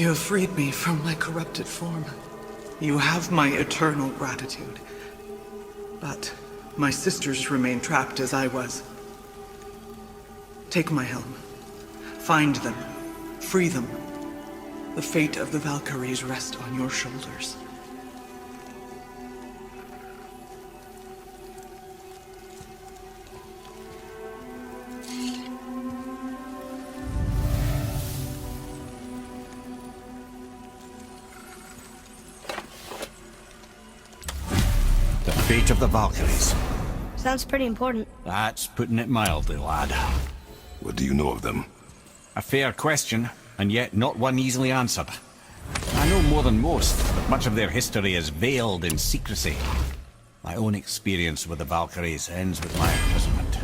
You have freed me from my corrupted form. You have my eternal gratitude. But my sisters remain trapped as I was. Take my helm. Find them. Free them. The fate of the Valkyries rests on your shoulders. The fate of the Valkyries. Sounds pretty important. That's putting it mildly, lad. What do you know of them? A fair question, and yet not one easily answered. I know more than most, but much of their history is veiled in secrecy. My own experience with the Valkyries ends with my imprisonment.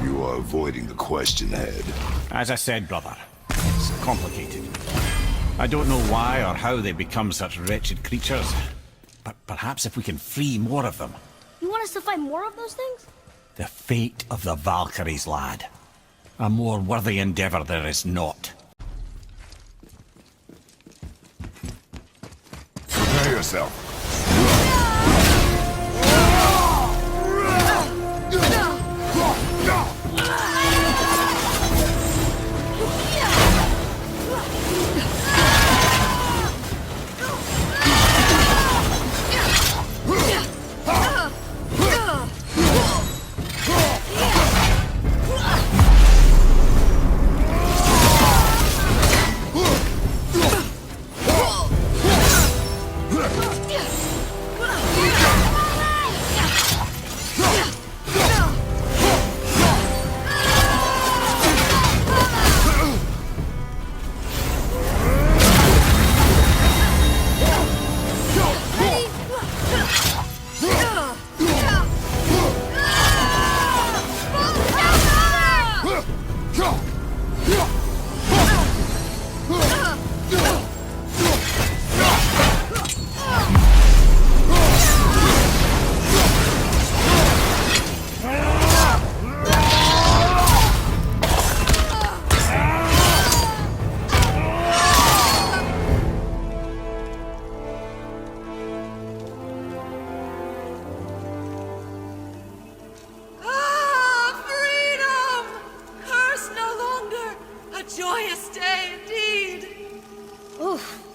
You are avoiding the question, Head. As I said, brother, it's complicated. I don't know why or how they become such wretched creatures, but perhaps if we can free more of them. You want us to fight more of those things? The fate of the Valkyries, lad. A more worthy endeavor there is not. Prepare yourself.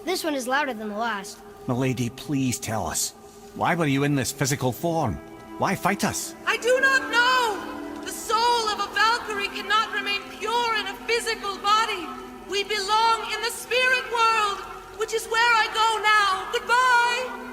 This one is louder than the last. Milady, please tell us. Why were you in this physical form? Why fight us? I do not know! The soul of a Valkyrie cannot remain pure in a physical body. We belong in the spirit world, which is where I go now. Goodbye!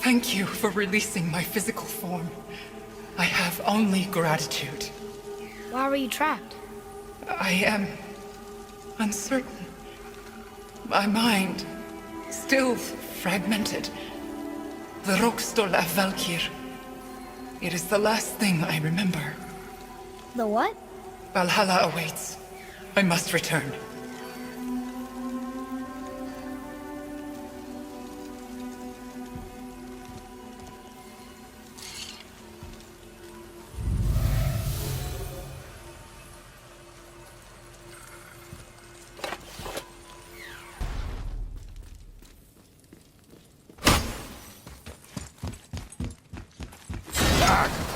Thank you for releasing my physical form. I have only gratitude. Why were you trapped? I am uncertain. My mind still fragmented. The Rokstol of Valkyr. It is the last thing I remember. The what? Valhalla awaits. I must return. Back!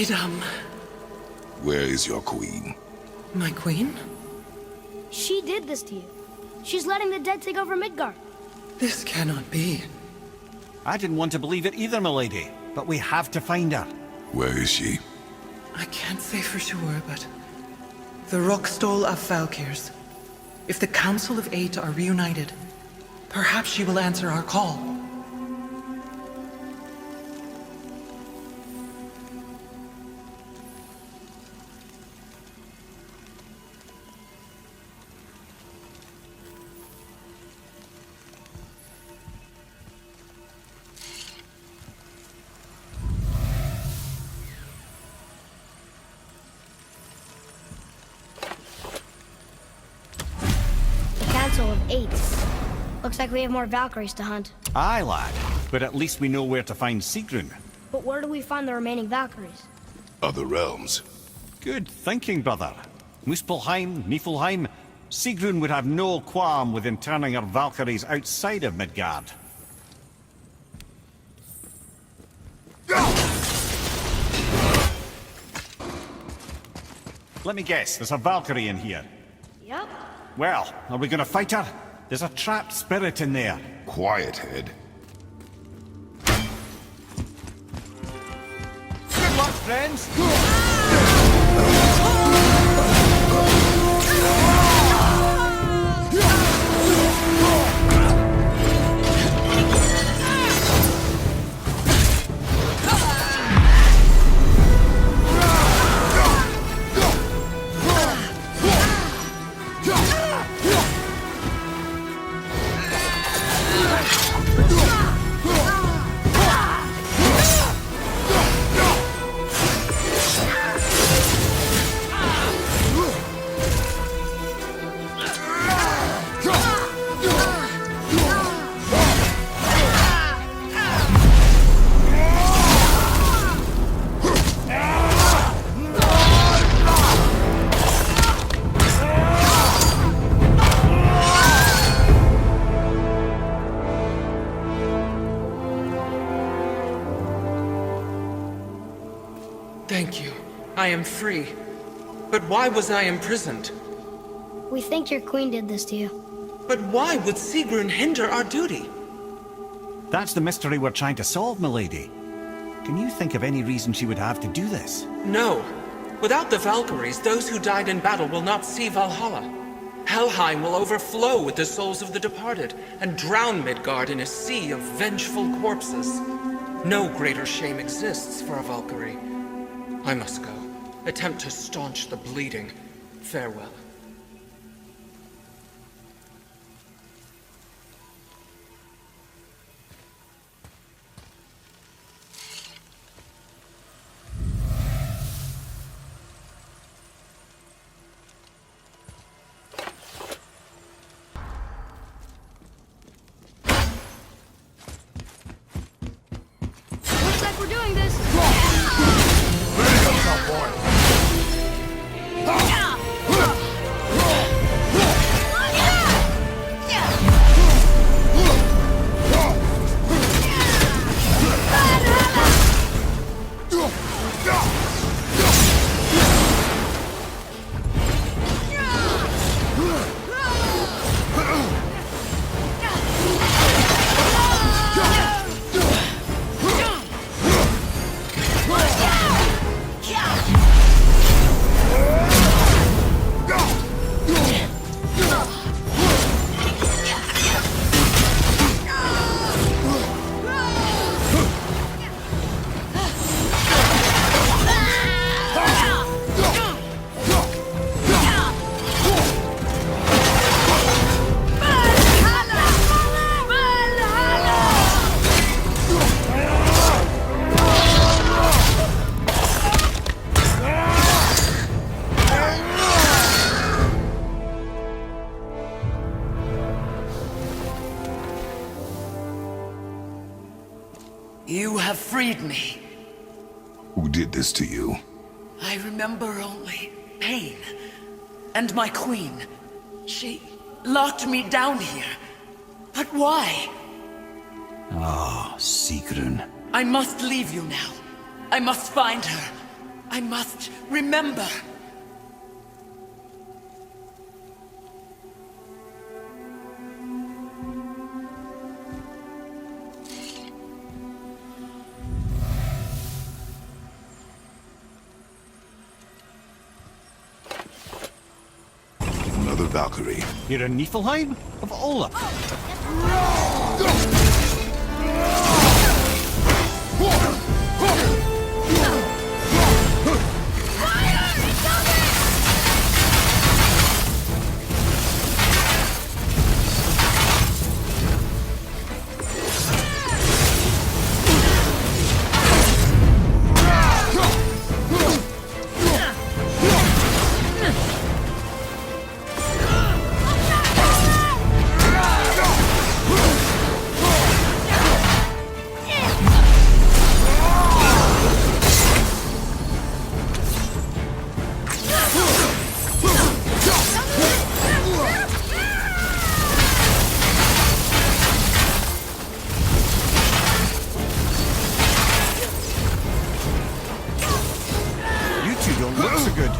freedom. Where is your queen? My queen? She did this to you. She's letting the dead take over Midgard. This cannot be. I didn't want to believe it either, milady, but we have to find her. Where is she? I can't say for sure, but... the Rockstall of Valkyries. If the Council of Eight are reunited, perhaps she will answer our call. Council of Eight. Looks like we have more Valkyries to hunt. Aye, lad, but at least we know where to find Sigrun. But where do we find the remaining Valkyries? Other realms. Good thinking, brother. Muspelheim, Niflheim, Sigrun would have no qualm with interning her Valkyries outside of Midgard. Let me guess, there's a Valkyrie in here. Yep. Well, are we gonna fight her? There's a trapped spirit in there. Quiet, head. Good luck, friends! Thank you. I am free. But why was I imprisoned? We think your queen did this to you. But why would Sigrun hinder our duty? That's the mystery we're trying to solve, milady. Can you think of any reason she would have to do this? No. Without the Valkyries, those who died in battle will not see Valhalla. Helheim will overflow with the souls of the departed, and drown Midgard in a sea of vengeful corpses. No greater shame exists for a Valkyrie. I must go. Attempt to staunch the bleeding. Farewell. Looks like we're doing this. You have freed me. Who did this to you? I remember only pain. And my queen. She locked me down here. But why? Ah, Sigrun. I must leave you now. I must find her. I must remember. Another Valkyrie. You're in Niflheim? Of all of You two don't look so good.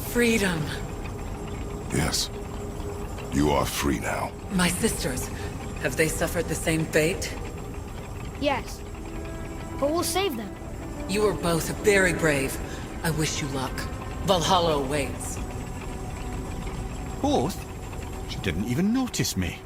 Freedom. Yes. You are free now. My sisters, have they suffered the same fate? Yes. But we'll save them. You are both very brave. I wish you luck. Valhalla awaits. Both? She didn't even notice me.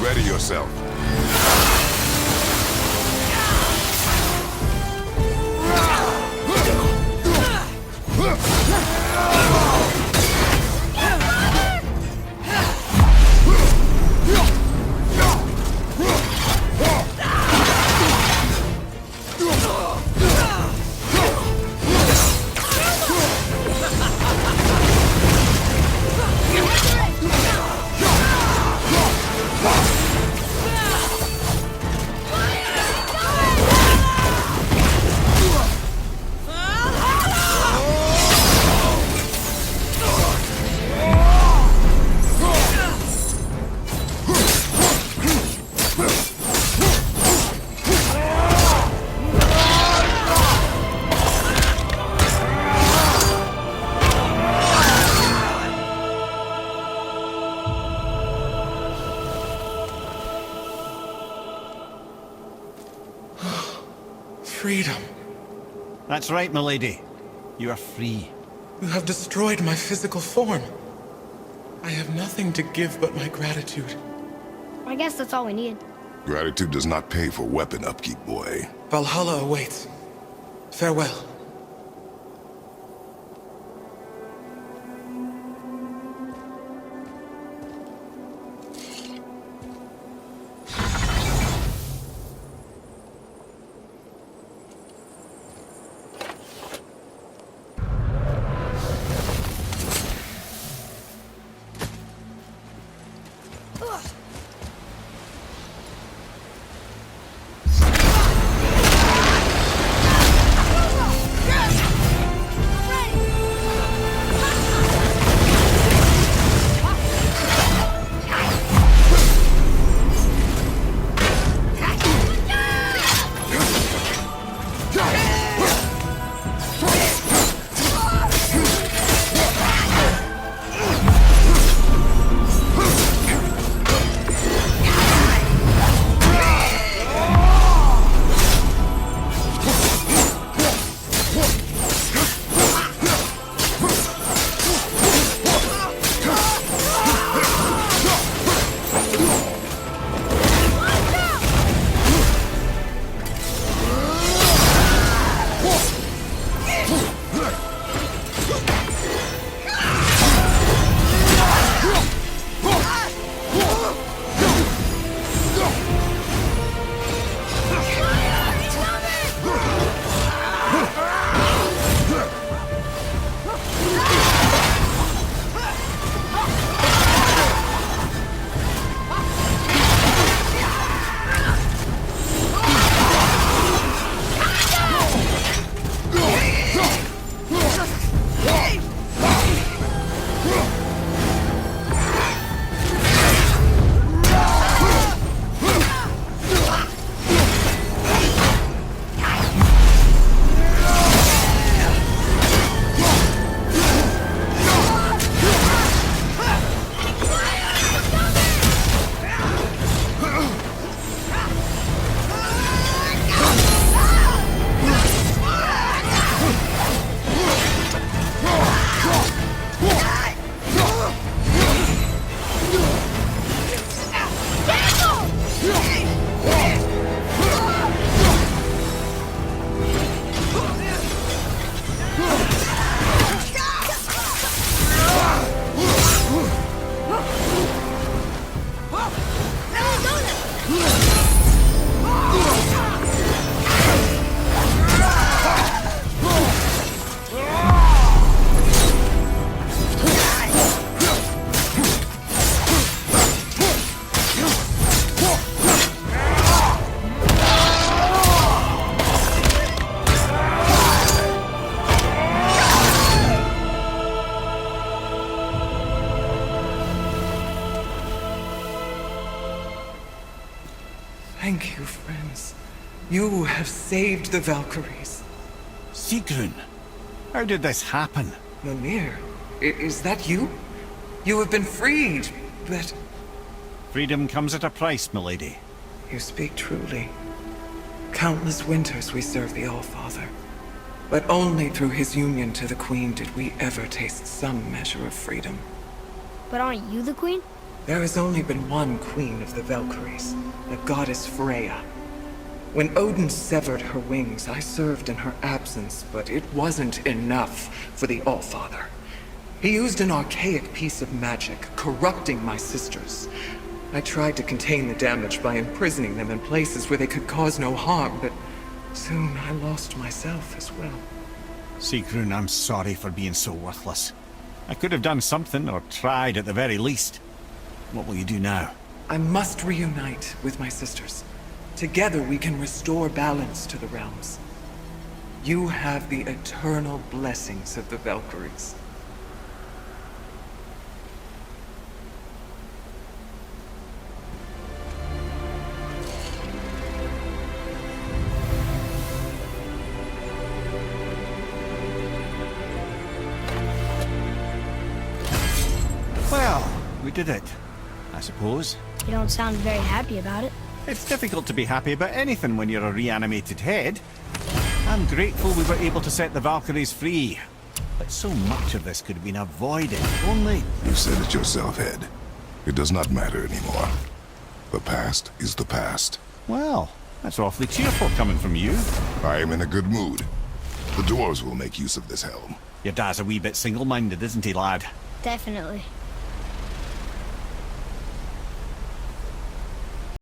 Ready yourself. Freedom. That's right, milady. You are free. You have destroyed my physical form. I have nothing to give but my gratitude. I guess that's all we need. Gratitude does not pay for weapon upkeep, boy. Valhalla awaits. Farewell. You have saved the Valkyries. Sigrun, how did this happen? Mimir, is that you? You have been freed, but... Freedom comes at a price, milady. You speak truly. Countless winters we served the All-Father. But only through his union to the Queen did we ever taste some measure of freedom. But aren't you the queen? There has only been one Queen of the Valkyries, the goddess Freya. When Odin severed her wings, I served in her absence, but it wasn't enough for the All-Father. He used an archaic piece of magic, corrupting my sisters. I tried to contain the damage by imprisoning them in places where they could cause no harm, but soon I lost myself as well. Sigrun, I'm sorry for being so worthless. I could have done something, or tried at the very least. What will you do now? I must reunite with my sisters. Together we can restore balance to the realms. You have the eternal blessings of the Valkyries. Well, we did it, I suppose. You don't sound very happy about it. It's difficult to be happy about anything when you're a reanimated head. I'm grateful we were able to set the Valkyries free. But so much of this could have been avoided, if only... You said it yourself, Head. It does not matter anymore. The past is the past. Well, that's awfully cheerful coming from you. I am in a good mood. The dwarves will make use of this helm. Your dad's a wee bit single-minded, isn't he, lad? Definitely.